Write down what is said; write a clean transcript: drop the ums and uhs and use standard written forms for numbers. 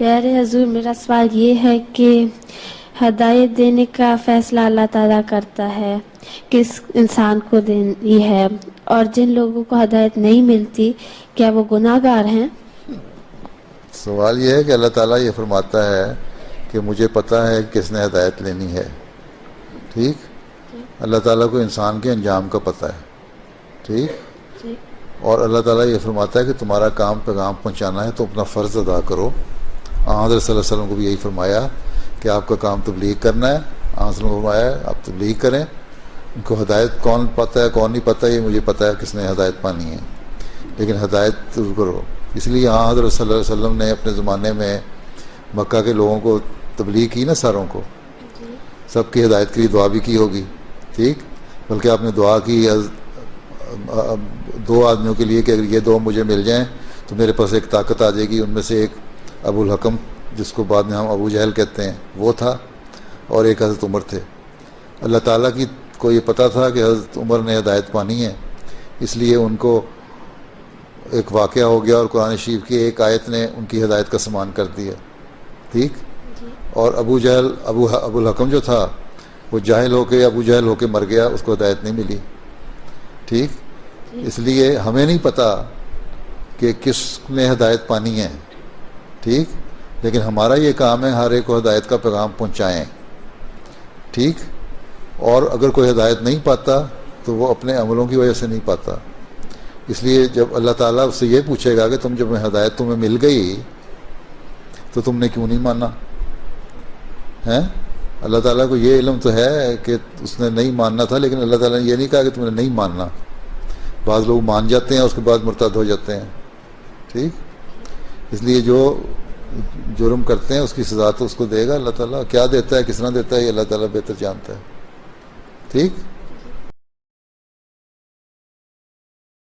پیارے حضور، میرا سوال یہ ہے کہ ہدایت دینے کا فیصلہ اللہ تعالیٰ کرتا ہے، کس انسان کو دینی ہے، اور جن لوگوں کو ہدایت نہیں ملتی کیا وہ گناہ گار ہیں؟ سوال یہ ہے کہ اللہ تعالیٰ یہ فرماتا ہے کہ مجھے پتہ ہے کہ کس نے ہدایت لینی ہے. ٹھیک. اللہ تعالیٰ کو انسان کے انجام کا پتہ ہے. ٹھیک. اور اللہ تعالیٰ یہ فرماتا ہے کہ تمہارا کام پیغام پہنچانا ہے تو اپنا فرض ادا کرو. حضرت صلی اللہ علیہ وسلم کو بھی یہی فرمایا کہ آپ کا کام تبلیغ کرنا ہے. حضرت نے فرمایا آپ تبلیغ کریں. ان کو ہدایت کون پتہ ہے کون نہیں پتہ یہ مجھے پتہ ہے کس نے ہدایت پانی ہے، لیکن ہدایت ضرور کرو. اس لیے حضرت صلی اللہ علیہ وسلم نے اپنے زمانے میں مکہ کے لوگوں کو تبلیغ کی نا، ساروں کو، سب کی ہدایت کے لیے دعا بھی کی ہوگی. ٹھیک. بلکہ آپ نے دعا کی دو آدمیوں کے لیے کہ اگر یہ دو مجھے مل جائیں تو میرے پاس ایک طاقت آ جائے گی. ان میں سے ایک ابو الحکم جس کو بعد میں ہم ابو جہل کہتے ہیں وہ تھا، اور ایک حضرت عمر تھے. اللہ تعالیٰ کو یہ پتہ تھا کہ حضرت عمر نے ہدایت پانی ہے، اس لیے ان کو ایک واقعہ ہو گیا اور قرآن شریف کی ایک آیت نے ان کی ہدایت کا سامان کر دیا. ٹھیک. اور ابو جہل ابو الحکم جو تھا وہ جاہل ہو کے ابو جہل ہو کے مر گیا، اس کو ہدایت نہیں ملی. ٹھیک. اس لیے ہمیں نہیں پتہ کہ کس نے ہدایت پانی ہے. ٹھیک. لیکن ہمارا یہ کام ہے ہر ایک کو ہدایت کا پیغام پہنچائیں. ٹھیک. اور اگر کوئی ہدایت نہیں پاتا تو وہ اپنے عملوں کی وجہ سے نہیں پاتا. اس لیے جب اللہ تعالیٰ اس سے یہ پوچھے گا کہ تم جب ہدایت تمہیں مل گئی تو تم نے کیوں نہیں مانا ہے. اللہ تعالیٰ کو یہ علم تو ہے کہ اس نے نہیں ماننا تھا، لیکن اللہ تعالیٰ نے یہ نہیں کہا کہ تم نے نہیں ماننا. بعض لوگ مان جاتے ہیں اس کے بعد مرتد ہو جاتے ہیں. ٹھیک. اس لیے جو جرم کرتے ہیں اس کی سزا تو اس کو دے گا اللہ تعالیٰ. کیا دیتا ہے کس طرح دیتا ہے یہ اللہ تعالیٰ بہتر جانتا ہے. ٹھیک.